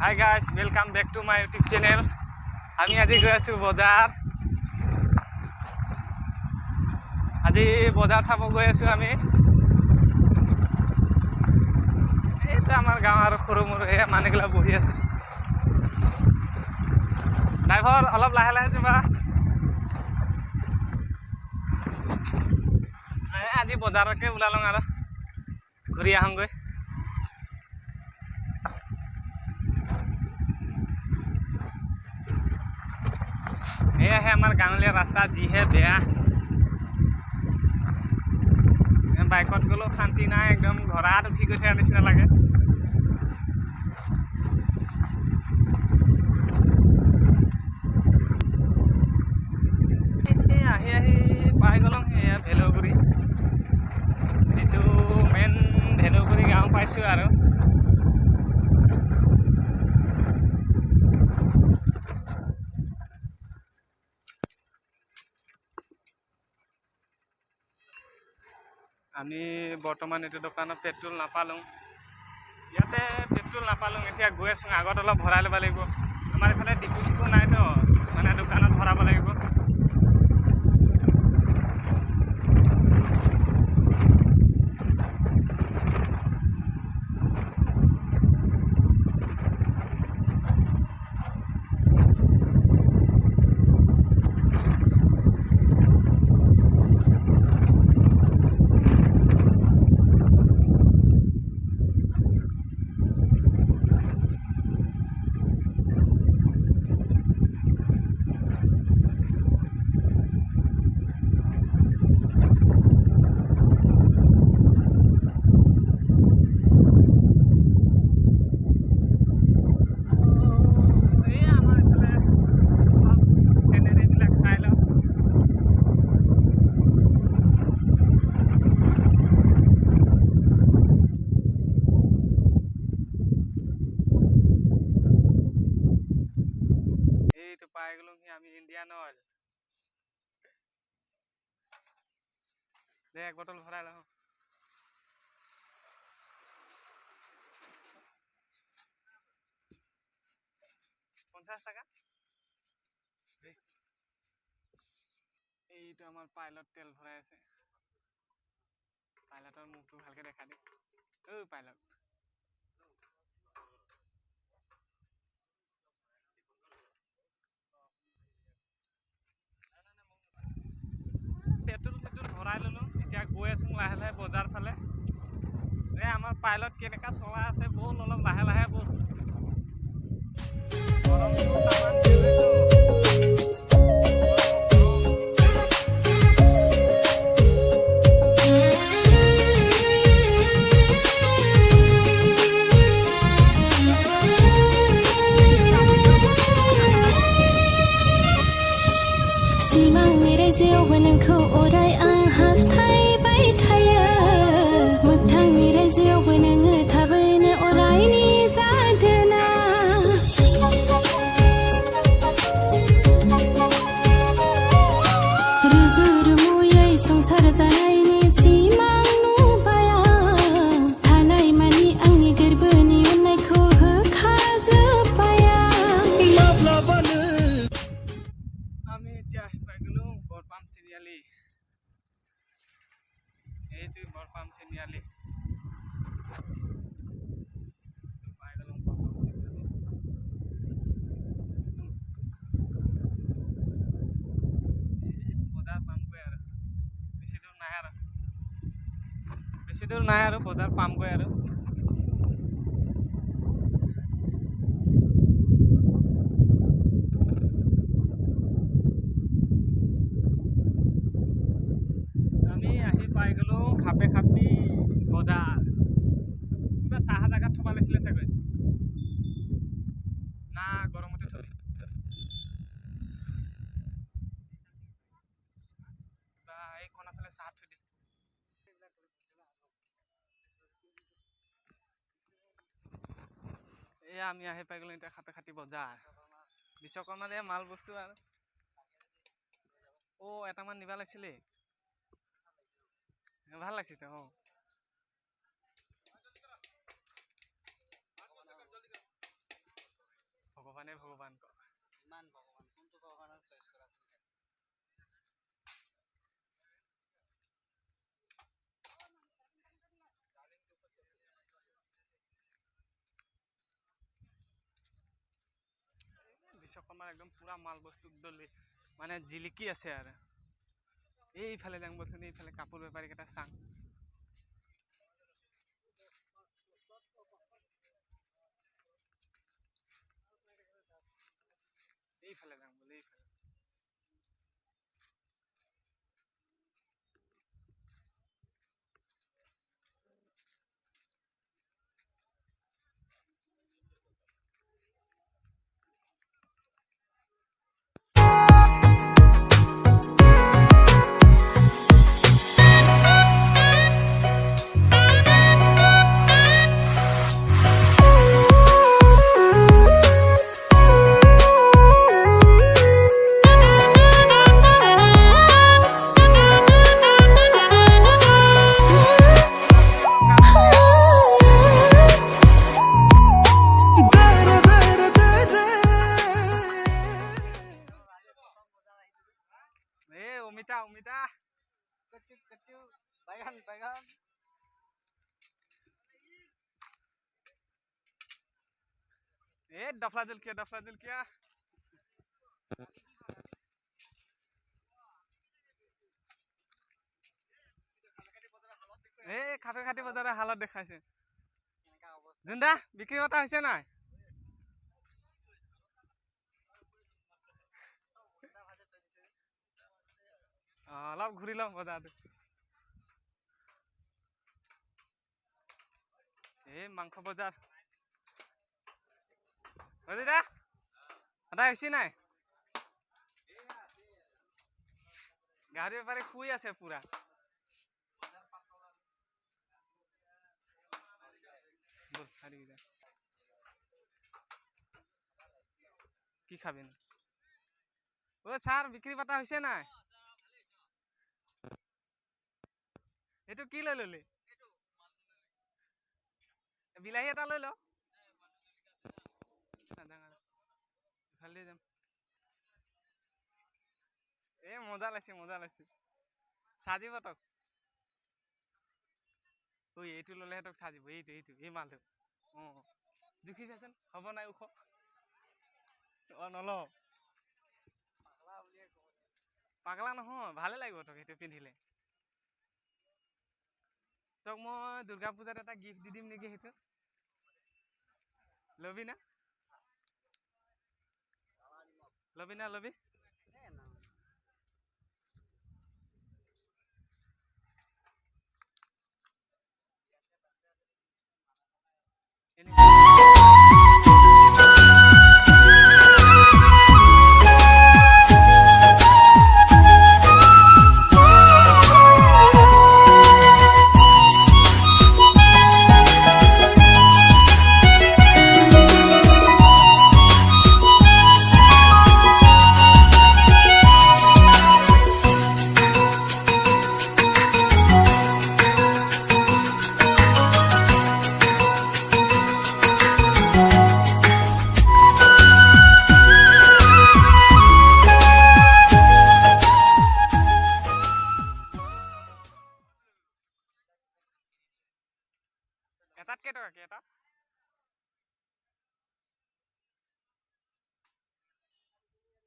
Hi guys, welcome back to my YouTube channel. আমি আজি গৈ আছো বজাৰ। আজি বজাৰ চাব গৈ আছো আমি। এটা আমাৰ গাঁৱৰ সৰু মৰু এ মানেগলা বহি আছে। ড্ৰাইভাৰ অলপ লাহে লাহে যাবা। আজি বজাৰকে ওলালং আৰু ঘূৰি আহোঁগৈ। এয়াহে আমাৰ গাঁৱলীয়া ৰাস্তা যিহে বেয়া। বাইকত গ'লেও শান্তি নাই, একদম ঘোঁৰাত উঠি গৈ থকাৰ নিচিনা লাগে। আহি আহি পাই গ'লোঁ এয়া ভেলগুৰি। এইটো মেইন ভেলগুৰি গাঁও পাইছোঁ আৰু। আমি বৰ্তমান এইটো দোকানত পেট্ৰল নাপালোঁ। ইয়াতে পেট্ৰল নাপালোঁ, এতিয়া গৈ আছোঁ। আগত অলপ ভৰাই ল'ব লাগিব। আমাৰ এইফালে ডিপু চিপু নাইতো, মানে দোকানত ভৰাব লাগিব। এইটো পাই গ'লোঁ আমি ইণ্ডিয়ান অইল। দে এক বটল ভৰাই লওঁ। 50 টাকা। এইটো আমাৰ পাইলট তেল ভৰাই আছে। পাইলটৰ মুখটো ভালকে দেখা দি। পাইলট পেট্ৰল চেট্ৰল ভৰাই ল'লোঁ। এতিয়া গৈ আছোঁ লাহে লাহে বজাৰ ফালে। আমাৰ পাইলট কেনেকুৱা চলাই আছে, ব'ল অলপ লাহে লাহে ব'ল। গৰমটো তামান দিলেতো। नोंखौ अराय आं हास्थायबाय थायो। मोगथांनि रायजोआवबो नोङो थाबैनो अरायनि जादोना। रुजु रुमुयै संसार जानायनि सिमां नुबाय आं। थानाय मानि आंनि गोरबोनि अननायखौ होखाजोब्बाय आं। আমি এতিয়া আহি পাই গ'লোঁ বৰপাম তিনিআলি। এইটো বৰপাম তিনিআলি। পাই গ'লোঁ বৰপাম তিনিআলি। বজাৰ পামগৈ আৰু বেছি দূৰ নাই আৰু বজাৰ পামগৈ আৰু। আমি আহি পাই গ'লোঁ খাপে খাপি বজাৰ। কিবা চাহ জেগাত থ'ব লাগিছিলে চাগৈ না গৰমতে থবি। কিবা এই কোণাফালে চাহ থৈ দি। এয়া আমি আহি পাই গ'লোঁ এতিয়া খাপে খাতি বজাৰ। বিশ্বকৰ্মাৰ মাল বস্তু আৰু। এটামান নিবা লাগিছিলে। ভাল লাগিছে অঁ। হে ভগৱান কওক ইমান ভগৱান কোনটো ভগৱানক চইচ কৰা তুমি বিশ্বকৰ্মাৰ একদম পুৰা মাল বস্তু দলি মানে জিলিকি আছে আৰু এইফালে যাম বলচোন এইফালে কাপোৰ বেপাৰী কেইটা চাং এইফালে যাম বলে এইফালে অমিতা অমিতা कच्चू कच्चू बैगन बैगन डफला दिल किया खाफे खाती बजारे हालत देखाइছে जुंदा बिक्री बता হৈছে নাই অলপ ঘুৰি লম বজাৰটো মাংস বজাৰ বুজিলা আদা হৈছে নাই গাড়ী বেপাৰী শুই আছে পুৰা কি খাবেন ও স্যার বিক্রি পাতা হৈছে নাই এটো কি লৈ ললি বিলাহী এটা লৈ ল ভালে যাম মজা লাগছে সাজিব তক ওই এইটো ললে তক সাজিব এইটো এই মালটো জুখি চাচোন হ'ব নাই উখ নল পাগলা নহয় ভালে লাগিব তক সেইটো পিন্ধিলে তক মই দুৰ্গা পূজাত এটা গিফ্ট দি দিম নেকি সেইটো লবি না লবি এটাত কেই টকা কি এটা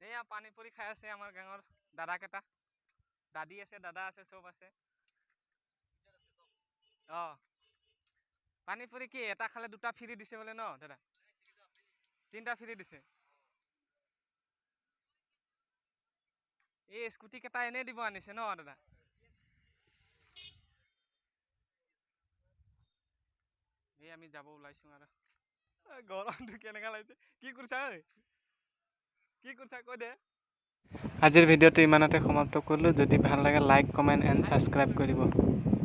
এয়া পানী পুৰি খাই আছে আমাৰ গাঁৱৰ দাদা কেইটা দাদি আছে দাদা আছে সব আছে পানী পুৰি কি এটা খালে দুটা ফ্ৰী দিছে বোলে ন দাদা তিনটা ফ্ৰী দিছে এই স্কুটি কেইটা এনে দিব আনিছে ন দাদা আমি যাব ওলাইছো আৰু গৰমটো কেনেকা লাগিছে কি কৰিছা কৈ দে আজিৰ ভিডিঅ'টো ইমানতে সমাপ্ত কৰিলোঁ যদি ভাল লাগে লাইক কমেণ্ট এণ্ড ছাবস্ক্ৰাইব কৰিব